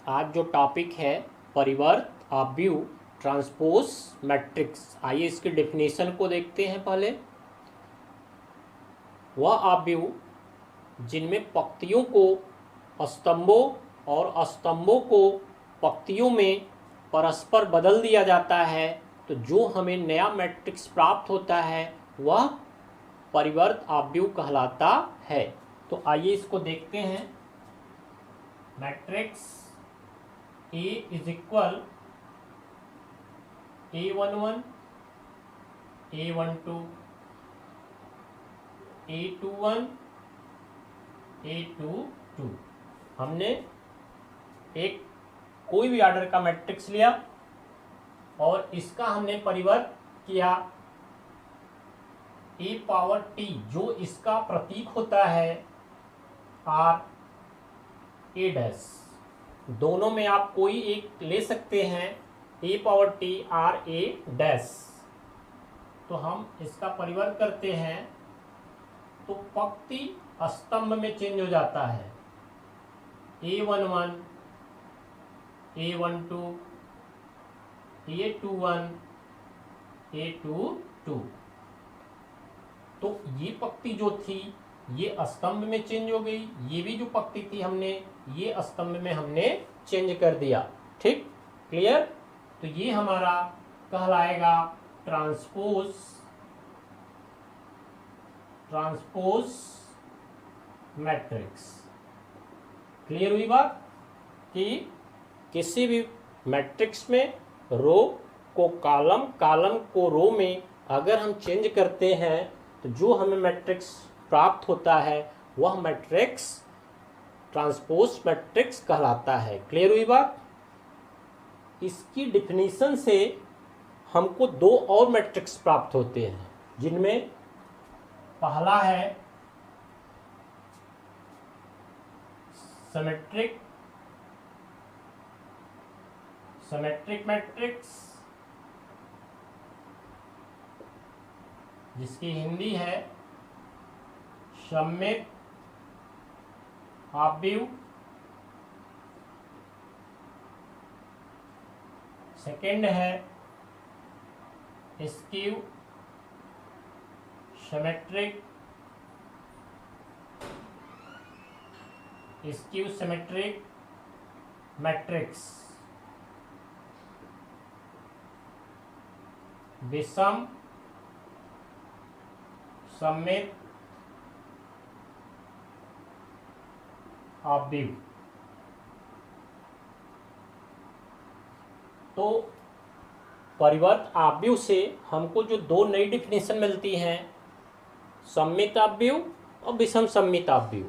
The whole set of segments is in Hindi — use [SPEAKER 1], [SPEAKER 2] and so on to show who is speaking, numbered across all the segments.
[SPEAKER 1] आज जो टॉपिक है परिवर्त आव्यूह ट्रांसपोज मैट्रिक्स। आइए इसकी डेफिनेशन को देखते हैं। पहले वह आव्यूह जिनमें पंक्तियों को स्तंभों और स्तंभों को पंक्तियों में परस्पर बदल दिया जाता है, तो जो हमें नया मैट्रिक्स प्राप्त होता है वह परिवर्त आव्यूह कहलाता है। तो आइए इसको देखते हैं। Matrix A is equal A11 A12 A21 A22। हमने एक कोई भी ऑर्डर का मैट्रिक्स लिया और इसका हमने परिवर्त किया A पावर T, जो इसका प्रतीक होता है R A डैश। दोनों में आप कोई एक ले सकते हैं, A power T R A dash. तो हम इसका परिवर्त करते हैं तो पंक्ति स्तंभ में चेंज हो जाता है। A11 A12 A21 A22। तो ये पंक्ति जो थी ये स्तंभ में चेंज हो गई, ये भी जो पंक्ति थी हमने ये स्तंभ में हमने चेंज कर दिया। ठीक, क्लियर। तो ये हमारा कहलाएगा ट्रांसपोज मैट्रिक्स। क्लियर हुई बात कि किसी भी मैट्रिक्स में रो को कॉलम, कॉलम को रो में अगर हम चेंज करते हैं तो जो हमें मैट्रिक्स प्राप्त होता है वह मैट्रिक्स ट्रांसपोज मैट्रिक्स कहलाता है। क्लियर हुई बात। इसकी डिफिनीशन से हमको दो और मैट्रिक्स प्राप्त होते हैं, जिनमें पहला है सिमेट्रिक मैट्रिक्स, जिसकी हिंदी है सममित आव्यूह। सेकेंड है स्क्यू सिमेट्रिक मैट्रिक्स, विषम सममित आव्यूह। तो परिवर्त आव्यूह से हमको जो दो नई डिफिनेशन मिलती हैं, सममित आव्यूह और विषम सममित आव्यूह।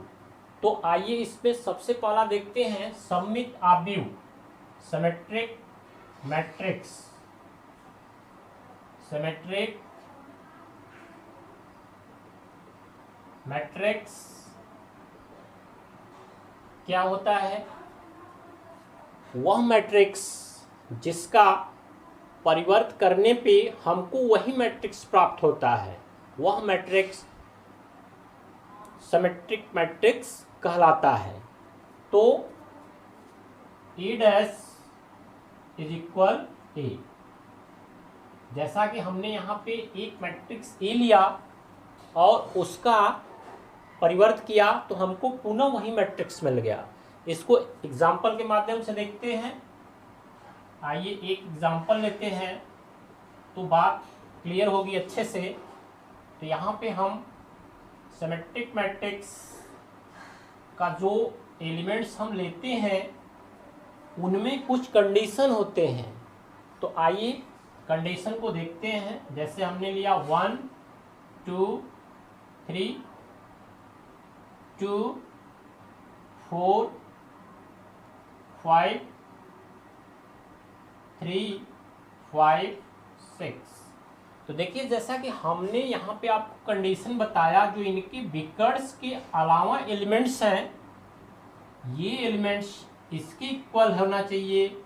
[SPEAKER 1] तो आइए इसमें सबसे पहला देखते हैं सममित आव्यूह, सिमेट्रिक मैट्रिक्स। सिमेट्रिक मैट्रिक्स क्या होता है? वह मैट्रिक्स जिसका परिवर्त करने पे हमको वही मैट्रिक्स प्राप्त होता है, वह मैट्रिक्स सिमेट्रिक मैट्रिक्स कहलाता है। तो A dash is equal A। जैसा कि हमने यहाँ पे एक मैट्रिक्स A लिया और उसका परिवर्त किया तो हमको पुनः वही मैट्रिक्स मिल गया। इसको एग्जाम्पल के माध्यम से देखते हैं। आइए एक एग्जाम्पल लेते हैं तो बात क्लियर होगी अच्छे से। तो यहाँ पे हम सिमेट्रिक मैट्रिक्स का जो एलिमेंट्स हम लेते हैं उनमें कुछ कंडीशन होते हैं। तो आइए कंडीशन को देखते हैं। जैसे हमने लिया 1 2 3 2 4 5 3 5 6। तो देखिए जैसा कि हमने यहाँ पे आपको कंडीशन बताया, जो इनके विकर्स के अलावा एलिमेंट्स हैं, ये एलिमेंट्स इसके इक्वल होना चाहिए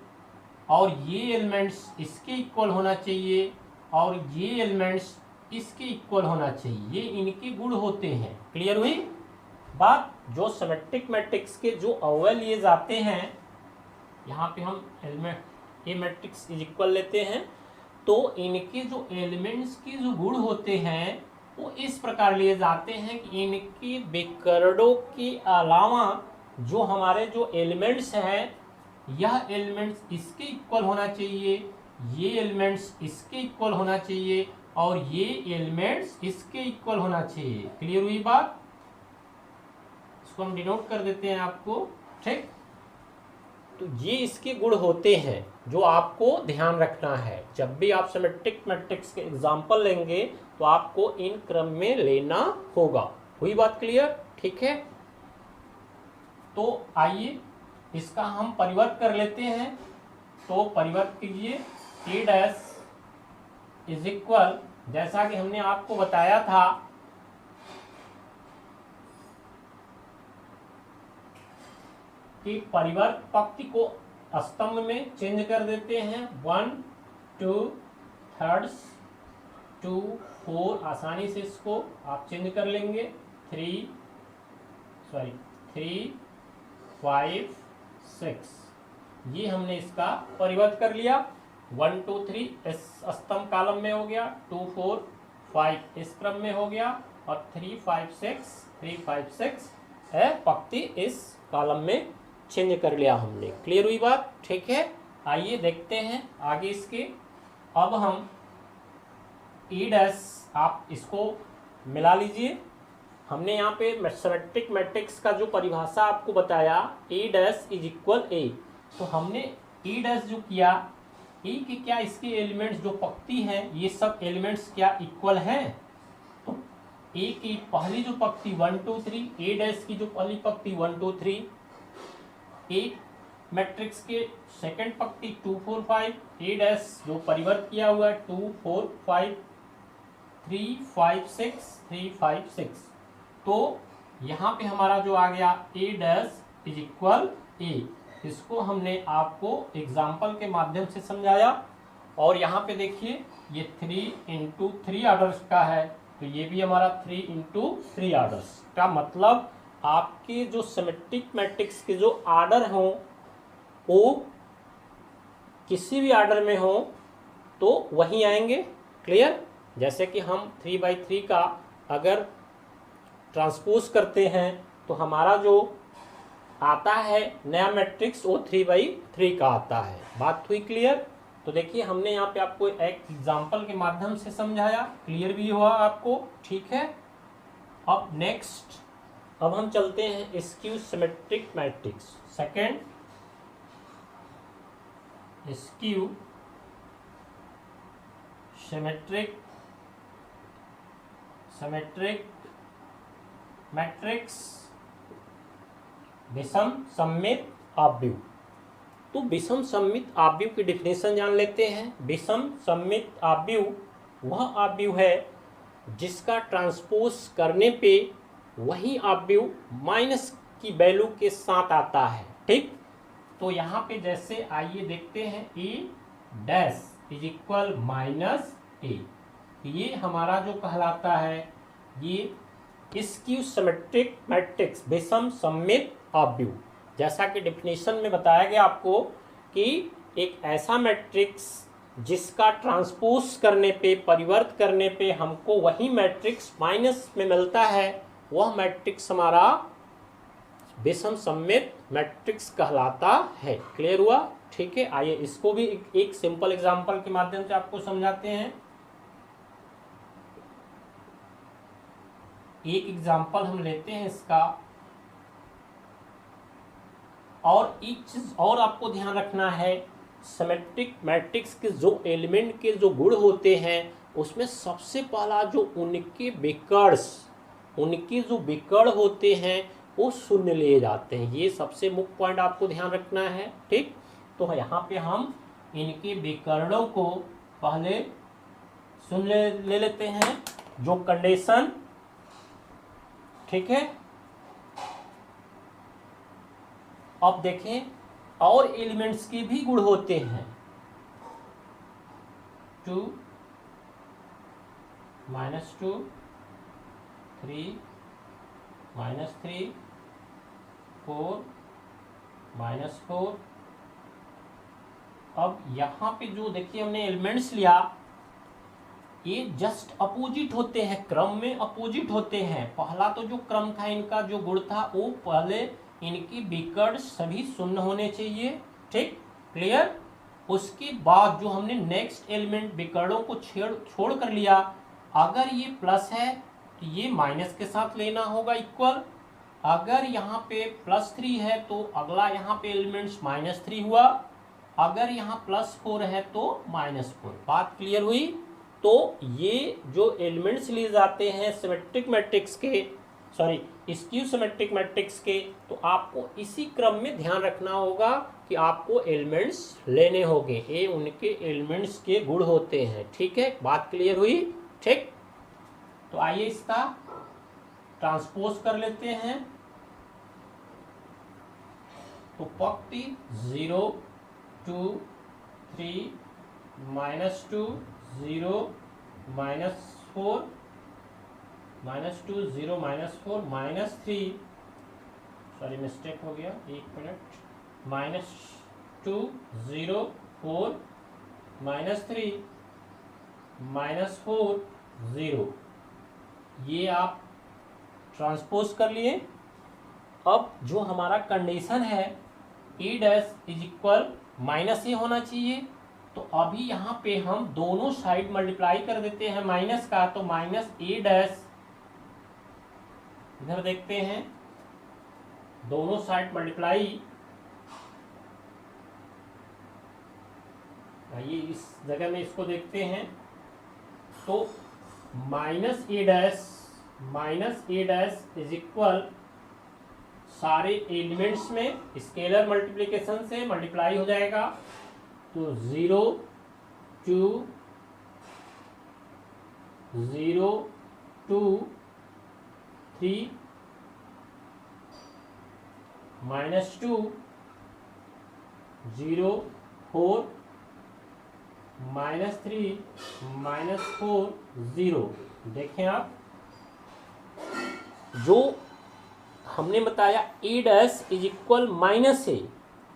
[SPEAKER 1] और ये एलिमेंट्स इसके इक्वल होना चाहिए और ये एलिमेंट्स इसके इक्वल होना चाहिए। ये इनके गुण होते हैं। क्लियर हुई बात। जो सिमेट्रिक मैट्रिक्स के जो अवयव लिए जाते हैं यहाँ पे हम element A matrix is equal लेते हैं, तो इनके जो एलिमेंट्स के जो गुण होते हैं वो इस प्रकार लिए जाते हैं कि इनके विकर्णों के अलावा जो हमारे जो एलिमेंट्स हैं, यह एलिमेंट्स इसके इक्वल होना चाहिए, ये एलिमेंट्स इसके इक्वल होना चाहिए और ये एलिमेंट्स इसके इक्वल होना चाहिए। क्लियर हुई बात? इसको हम डिनोट कर देते हैं आपको, ठीक। तो ये इसके गुण होते हैं जो आपको ध्यान रखना है। जब भी आप सिमेट्रिक मैट्रिक्स के एग्जांपल लेंगे तो आपको इन क्रम में लेना होगा। हुई बात क्लियर? ठीक है, तो आइए इसका हम परिवर्त कर लेते हैं। तो परिवर्त कीजिए, ए डैश इज इक्वल, जैसा कि हमने आपको बताया था कि परिवर्त पंक्ति को स्तंभ में चेंज कर देते हैं। 1 2 3 2 4, आसानी से इसको आप चेंज कर लेंगे। 3 5 6, ये हमने इसका परिवर्त कर लिया। 1 2 3 इस स्तंभ कालम में हो गया, 2 4 5 इस क्रम में हो गया और 3 5 6 है पंक्ति इस कालम में चेंज कर लिया हमने। क्लियर हुई बात? ठीक है, आइए देखते हैं आगे इसके। अब हम ई डैश, आप इसको मिला लीजिए। हमने यहाँ पे सिमेट्रिक मैट्रिक्स का जो परिभाषा आपको बताया, ए डैश इज इक्वल ए, तो हमने ई डैश जो किया, ए के क्या इसके एलिमेंट्स जो पंक्ति हैं ये सब एलिमेंट्स क्या इक्वल हैं? तो ए की पहली जो पंक्ति 1 2 3, ए डैश की जो पहली पंक्ति 1 2 3, ए मैट्रिक्स के सेकंड पंक्ति 2 4 5, ए डैश जो परिवर्त किया हुआ है 2 4 5 3 5 6। तो यहाँ पे हमारा जो आ गया ए डैश इज इक्वल ए, इसको हमने आपको एग्जाम्पल के माध्यम से समझाया। और यहाँ पे देखिए ये 3 × 3 ऑर्डर्स का है, तो ये भी हमारा 3 × 3 ऑर्डर्स का मतलब आपके जो सिमेट्रिक मैट्रिक्स के जो आर्डर हों वो किसी भी आर्डर में हो तो वहीं आएंगे। क्लियर? जैसे कि हम 3/3 का अगर ट्रांसपोज करते हैं तो हमारा जो आता है नया मैट्रिक्स वो 3/3 का आता है। बात हुई क्लियर? तो देखिए हमने यहाँ पे आपको एक एग्जाम्पल के माध्यम से समझाया, क्लियर भी हुआ आपको, ठीक है। अब नेक्स्ट, अब हम चलते हैं skew symmetric matrix. Second, skew symmetric matrix विषम सममित आव्यूह। तो विषम सममित आव्यूह की डिफिनेशन जान लेते हैं। विषम सममित आव्यूह वह आव्यूह है जिसका ट्रांसपोज करने पे वही आव्यूह माइनस की वैल्यू के साथ आता है, ठीक। तो यहाँ पे जैसे आइए देखते हैं, ए डैश इज इक्वल माइनस ए, ये हमारा जो कहलाता है ये स्क्यू सिमेट्रिक मैट्रिक्स विषम सममित आव्यूह। जैसा कि डिफिनेशन में बताया गया आपको कि एक ऐसा मैट्रिक्स जिसका ट्रांसपोज करने पे, परिवर्त करने पे हमको वही मैट्रिक्स माइनस में मिलता है, वह मैट्रिक्स हमारा विषम सममित मैट्रिक्स कहलाता है। क्लियर हुआ? ठीक है, आइए इसको भी एक सिंपल एग्जांपल के माध्यम से आपको समझाते हैं। एक एग्जांपल हम लेते हैं इसका, और एक चीज और आपको ध्यान रखना है, सिमेट्रिक मैट्रिक्स के जो एलिमेंट के जो गुण होते हैं उसमें सबसे पहला जो उनके जो विकर्ण होते हैं वो शून्य लिए जाते हैं। ये सबसे मुख्य पॉइंट आपको ध्यान रखना है, ठीक। तो यहाँ पे हम इनके विकर्णों को पहले शून्य ले लेते हैं, जो कंडीशन, ठीक है। अब देखें और एलिमेंट्स के भी गुण होते हैं, 2 -2 3 -3 4 -4 अब यहाँ पे जो देखिए हमने एलिमेंट्स लिया, ये जस्ट अपोजिट होते हैं, क्रम में अपोजिट होते हैं। पहला तो जो क्रम था इनका जो गुण था वो पहले इनके विकर्ण सभी शून्य होने चाहिए, ठीक, क्लियर। उसके बाद जो हमने नेक्स्ट एलिमेंट विकर्णों को छोड़ कर लिया, अगर ये प्लस है तो ये माइनस के साथ लेना होगा इक्वल। अगर यहाँ पे +3 है तो अगला यहाँ पे एलिमेंट्स -3 हुआ। अगर यहाँ +4 है तो -4। बात क्लियर हुई। तो ये जो एलिमेंट्स लिए जाते हैं सिमेट्रिक मैट्रिक्स के, सॉरी स्क्यू सिमेट्रिक मैट्रिक्स के, तो आपको इसी क्रम में ध्यान रखना होगा कि आपको एलिमेंट्स लेने होंगे। ये उनके एलिमेंट्स के गुण होते हैं, ठीक है। बात क्लियर हुई, ठीक। तो आइए इसका ट्रांसपोज कर लेते हैं। तो पंक्ति 0 2 3 -2 0 -4 -2 0 -4 -3, सॉरी मिस्टेक हो गया, एक मिनट, -2 0 4 -3 -4 0, ये आप ट्रांसपोज कर लिए। अब जो हमारा कंडीशन है e dash is equal -a होना चाहिए, तो अभी यहाँ पे हम दोनों साइड मल्टीप्लाई कर देते हैं माइनस का, तो -a डैश, इधर देखते हैं दोनों साइड मल्टीप्लाई, आइए इस जगह में इसको देखते हैं। तो -a डैश इज इक्वल, सारे एलिमेंट्स में स्केलर मल्टीप्लिकेशन से मल्टीप्लाई हो जाएगा, तो 0 2 0 2 3 -2 0 4 -3 -4 0। देखें आप, जो हमने बताया e dash is equal -a,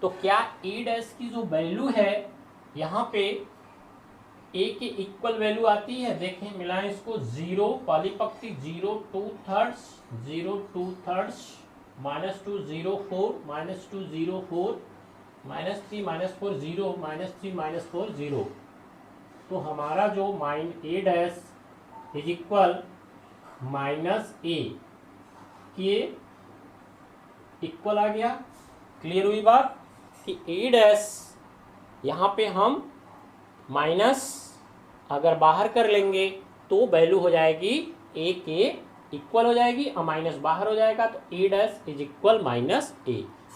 [SPEAKER 1] तो क्या e डैश की जो वैल्यू है यहाँ पे a के इक्वल वैल्यू आती है। देखें मिलाएं इसको, 0 पहली पंक्ति 0 2/3 0 2/3 -2 0 4 -2 0 4 -3 -4 0 -3 -4 0। तो हमारा जो a dash is equal -a के इक्वल आ गया। क्लियर हुई बात कि a डैश यहाँ पे हम माइनस अगर बाहर कर लेंगे तो वैल्यू हो जाएगी a के इक्वल हो जाएगी, और माइनस बाहर हो जाएगा, तो a dash is equal -a।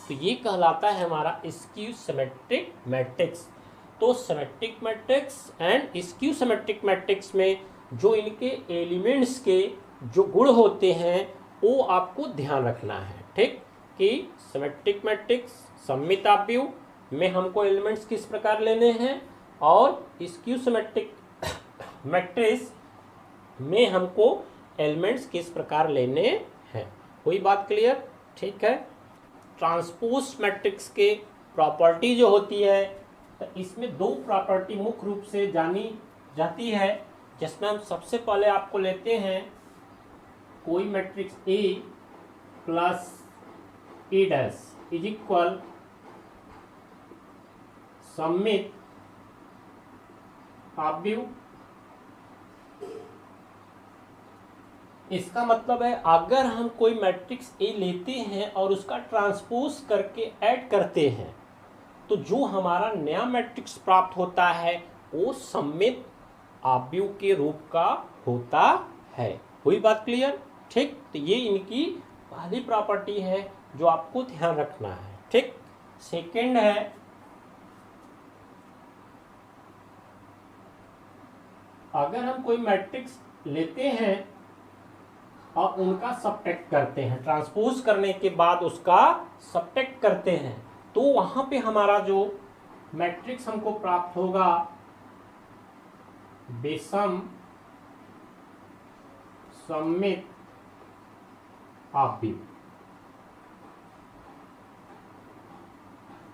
[SPEAKER 1] तो ये कहलाता है हमारा स्क्यू सिमेट्रिक मैट्रिक्स। तो symmetric matrix and skew symmetric matrix में जो इनके एलिमेंट्स के जो गुण होते हैं वो आपको ध्यान रखना है, ठीक, कि सिमेट्रिक मैट्रिक्स सममित आव्यूह में हमको एलिमेंट्स किस प्रकार लेने हैं, और स्क्यू सिमेट्रिक मैट्रिक्स में हमको एलिमेंट्स किस प्रकार लेने हैं। कोई बात क्लियर, ठीक है। ट्रांसपोज मैट्रिक्स के प्रॉपर्टी जो होती है, तो इसमें दो प्रॉपर्टी मुख्य रूप से जानी जाती है, जिसमें हम सबसे पहले आपको लेते हैं कोई matrix A plus A dash is equal सममित आव्यूह। इसका मतलब है अगर हम कोई मैट्रिक्स A लेते हैं और उसका ट्रांसपोज करके ऐड करते हैं, तो जो हमारा नया मैट्रिक्स प्राप्त होता है वो सममित आव्यूह के रूप का होता है। हुई बात क्लियर, ठीक। तो ये इनकी पहली प्रॉपर्टी है जो आपको ध्यान रखना है, ठीक। सेकंड है, अगर हम कोई मैट्रिक्स लेते हैं और उनका सबट्रैक्ट करते हैं, ट्रांसपोज करने के बाद उसका सबट्रैक्ट करते हैं, तो वहां पे हमारा जो मैट्रिक्स हमको प्राप्त होगा विषम सममित आव्यूह।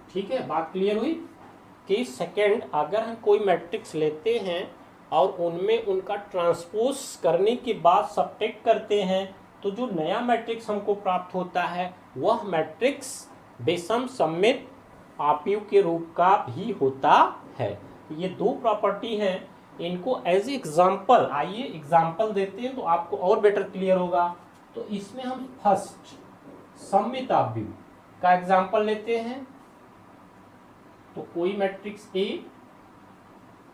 [SPEAKER 1] ठीक है, बात क्लियर हुई। कि सेकंड अगर हम कोई मैट्रिक्स लेते हैं और उनमें उनका ट्रांसपोज करने के बाद सब्ट्रैक्ट करते हैं तो जो नया मैट्रिक्स हमको प्राप्त होता है वह मैट्रिक्स विषम सममित आव्यूह के रूप का भी होता है। ये दो प्रॉपर्टी हैं, इनको एज एग्जाम्पल आइए एग्जाम्पल देते हैं तो आपको और बेटर क्लियर होगा। तो इसमें हम फर्स्ट सममित आव्यूह का एग्जाम्पल लेते हैं। तो कोई मैट्रिक्स ए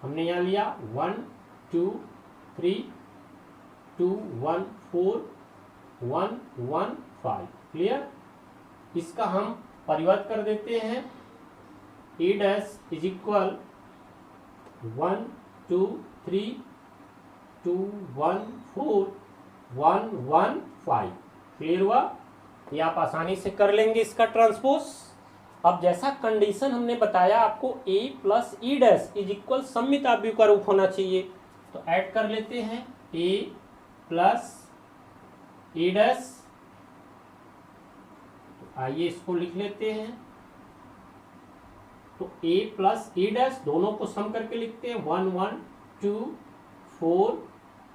[SPEAKER 1] हमने यहाँ लिया 1 2 3 2 1 4 1 1 5 क्लियर। इसका हम परिवर्त कर देते हैं ए डैश इज इक्वल 1 2 3 2 1 4 1 1 5 क्लियर हुआ। ये आप आसानी से कर लेंगे इसका ट्रांसपोज। अब जैसा कंडीशन हमने बताया आपको a plus E dash is equal सममित आव्यूह का रूप होना चाहिए, तो ऐड कर लेते हैं a प्लस ई डैश। आइए इसको लिख लेते हैं। तो a प्लस ई डैश दोनों को सम करके लिखते हैं 1 1 2 4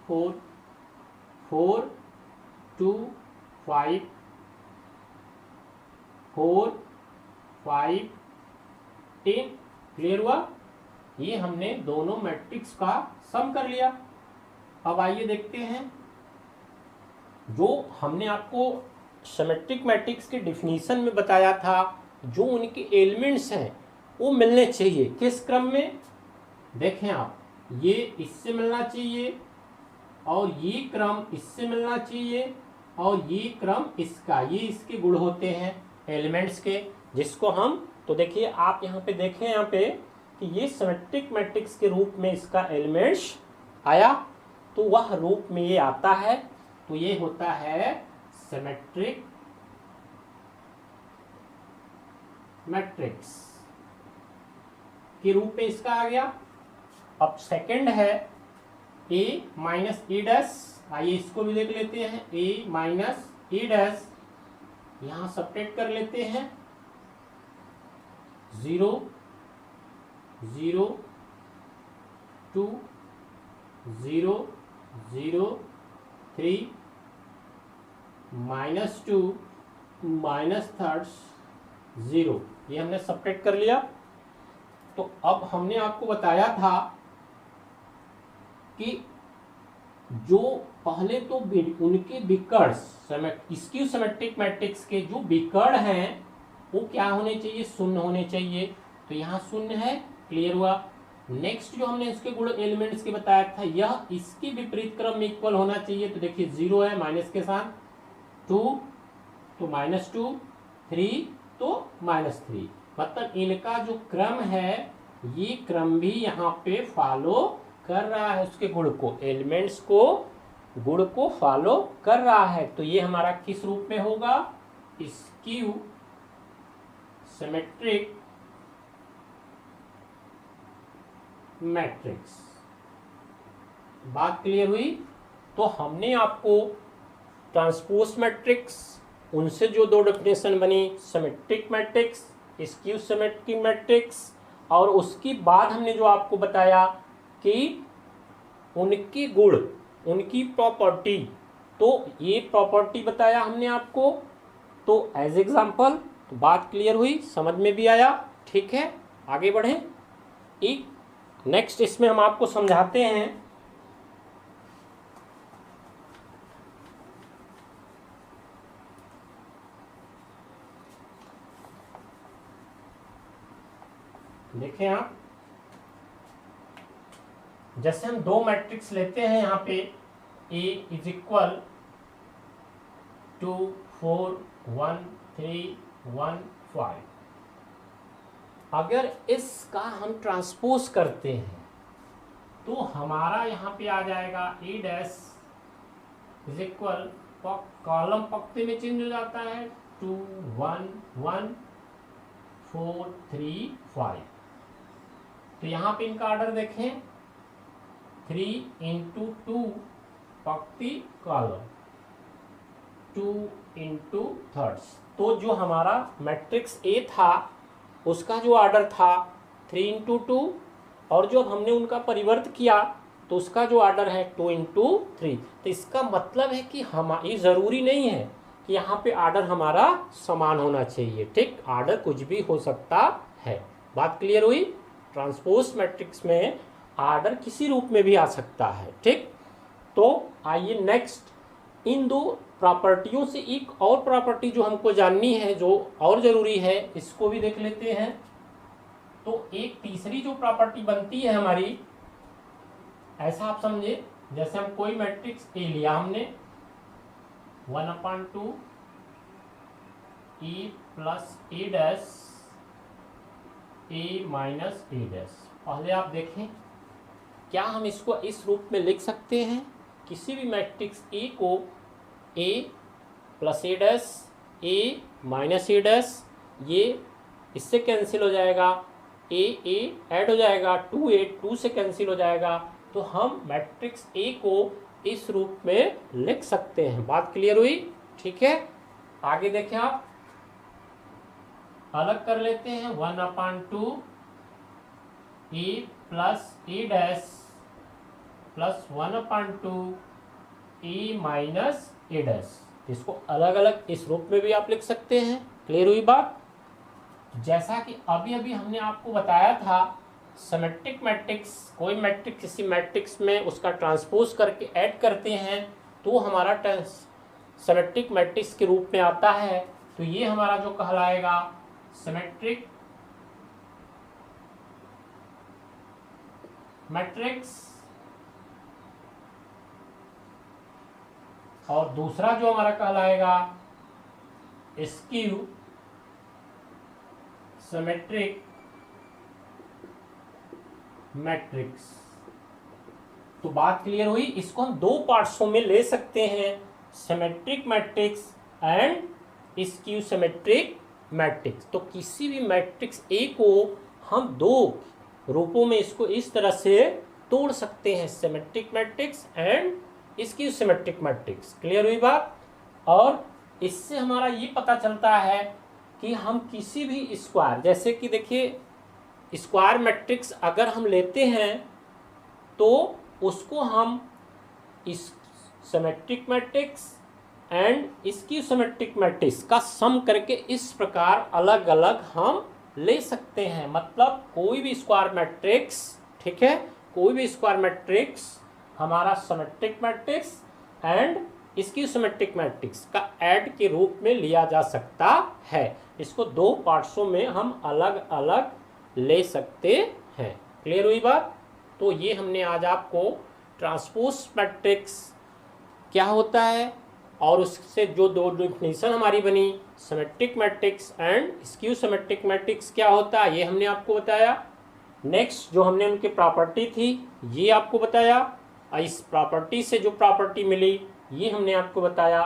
[SPEAKER 1] 4 4 2 5 4 5 10 क्लियर हुआ। ये हमने दोनों मैट्रिक्स का सम कर लिया। अब आइए देखते हैं जो हमने आपको सिमेट्रिक मैट्रिक्स के डिफिनीशन में बताया था, जो उनके एलिमेंट्स हैं वो मिलने चाहिए किस क्रम में। देखें आप, ये इससे मिलना चाहिए और ये क्रम इससे मिलना चाहिए और ये क्रम इसका, ये इसके गुण होते हैं एलिमेंट्स के, जिसको हम तो देखिए आप यहाँ पे देखें यहाँ पे कि ये सिमेट्रिक मैट्रिक्स के रूप में इसका एलिमेंट्स आया, तो वह रूप में ये आता है, तो ये होता है सिमेट्रिक मैट्रिक्स के रूप में इसका आ गया। अब सेकंड है a माइनस ई डैश, आइए इसको भी देख लेते हैं a माइनस ई डैश, यहां सब्ट्रैक्ट कर लेते हैं 0 0 2 0 0 3 -2 -3 0, ये हमने सब्ट्रैक्ट कर लिया। तो अब हमने आपको बताया था कि जो पहले तो उनके विकर्ण स्क्यू सिमेट्रिक मैट्रिक्स के जो विकर्ण हैं वो क्या होने चाहिए, शून्य होने चाहिए, तो यहाँ शून्य है, क्लियर हुआ। नेक्स्ट जो हमने इसके गुण एलिमेंट्स के बताया था, यह इसके विपरीत क्रम में इक्वल होना चाहिए, तो देखिए 0 है माइनस के साथ, 2 तो -2, 3 तो -3, मतलब इनका जो क्रम है ये क्रम भी यहाँ पे फॉलो कर रहा है, उसके गुण को, एलिमेंट्स को गुण को फॉलो कर रहा है। तो ये हमारा किस रूप में होगा, स्क्यू सिमेट्रिक मैट्रिक्स। बात क्लियर हुई। तो हमने आपको ट्रांसपोज मैट्रिक्स, उनसे जो दो डेफिनेशन बनी, symmetric matrix, skew symmetric matrix, और उसके बाद हमने जो आपको बताया कि उनकी गुण, उनकी प्रॉपर्टी, तो ये प्रॉपर्टी बताया हमने आपको, तो एज एग्जाम्पल, तो बात क्लियर हुई, समझ में भी आया, ठीक है। आगे बढ़ें। एक नेक्स्ट इसमें हम आपको समझाते हैं देखें आप, जैसे हम दो मैट्रिक्स लेते हैं यहाँ पे A इज इक्वल 2 4 1 3 1 5, अगर इसका हम ट्रांसपोज करते हैं तो हमारा यहाँ पे आ जाएगा A dash is equal, column पक्के में चेंज हो जाता है 2 1 1 4 3 5, तो यहाँ पे इनका ऑर्डर देखें 3 into 2 पंक्ति कॉलम 2 into थर्ड्स, तो जो हमारा मैट्रिक्स ए था उसका जो ऑर्डर था 3 इंटू 2, और जो हमने उनका परिवर्त किया तो उसका जो आर्डर है 2 इंटू 3। तो इसका मतलब है कि ये ज़रूरी नहीं है कि यहाँ पे आर्डर हमारा समान होना चाहिए, ठीक, आर्डर कुछ भी हो सकता है। बात क्लियर हुई? ट्रांसपोज मैट्रिक्स में आर्डर किसी रूप में भी आ सकता है, ठीक। तो आइए नेक्स्ट इन दो प्रॉपर्टियों से एक और प्रॉपर्टी जो हमको जाननी है, जो और ज़रूरी है, इसको भी देख लेते हैं। तो एक तीसरी जो प्रॉपर्टी बनती है हमारी, ऐसा आप समझे जैसे हम कोई मैट्रिक्स ए लिया हमने 1/2 ए प्लस ए डैश ए माइनस ए डैश। पहले आप देखें, क्या हम इसको इस रूप में लिख सकते हैं? किसी भी मैट्रिक्स ए को ए प्लस ए डैश ए माइनस ए डैश, ये इससे कैंसिल हो जाएगा, ए ऐड हो जाएगा, 2a 2 से कैंसिल हो जाएगा। तो हम मैट्रिक्स ए को इस रूप में लिख सकते हैं। बात क्लियर हुई? ठीक है, आगे देखें आप, अलग कर लेते हैं 1/2 ए प्लस ए डैश प्लस 1/2 ए माइनस ए डैश। इसको अलग अलग इस रूप में भी आप लिख सकते हैं। क्लियर हुई बात? जैसा कि अभी अभी हमने आपको बताया था, सिमेट्रिक मैट्रिक्स, कोई मैट्रिक्स किसी मैट्रिक्स में उसका ट्रांसपोज करके ऐड करते हैं तो हमारा सिमेट्रिक मैट्रिक्स के रूप में आता है। तो ये हमारा जो कहलाएगा सिमेट्रिक मैट्रिक्स। और दूसरा जो हमारा कहलाएगा स्क्यू सिमेट्रिक मैट्रिक्स। तो बात क्लियर हुई? इसको हम दो पार्ट्सों में ले सकते हैं, symmetric matrix and skew symmetric matrix. तो किसी भी मैट्रिक्स ए को हम दो रूपों में इसको इस तरह से तोड़ सकते हैं, symmetric matrix and skew symmetric matrix. Clear हुई बात? और इससे हमारा ये पता चलता है कि हम किसी भी स्क्वायर, जैसे कि देखिए स्क्वायर मैट्रिक्स अगर हम लेते हैं तो उसको हम इस symmetric matrix and skew symmetric matrix का सम करके इस प्रकार अलग अलग हम ले सकते हैं। मतलब कोई भी स्क्वायर मैट्रिक्स, ठीक है, कोई भी स्क्वायर मैट्रिक्स हमारा symmetric matrix and skew symmetric matrix का ऐड के रूप में लिया जा सकता है। इसको दो पार्ट्सों में हम अलग अलग ले सकते हैं। क्लियर हुई बात? तो ये हमने आज आपको ट्रांसपोज मैट्रिक्स क्या होता है और उससे जो दो डिफिनीशन हमारी बनी, symmetric matrix and skew symmetric matrix क्या होता है, ये हमने आपको बताया। नेक्स्ट जो हमने उनकी प्रॉपर्टी थी ये आपको बताया, इस प्रॉपर्टी से जो प्रॉपर्टी मिली ये हमने आपको बताया।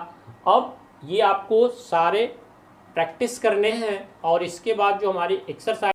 [SPEAKER 1] अब ये आपको सारे प्रैक्टिस करने हैं और इसके बाद जो हमारी एक्सरसाइज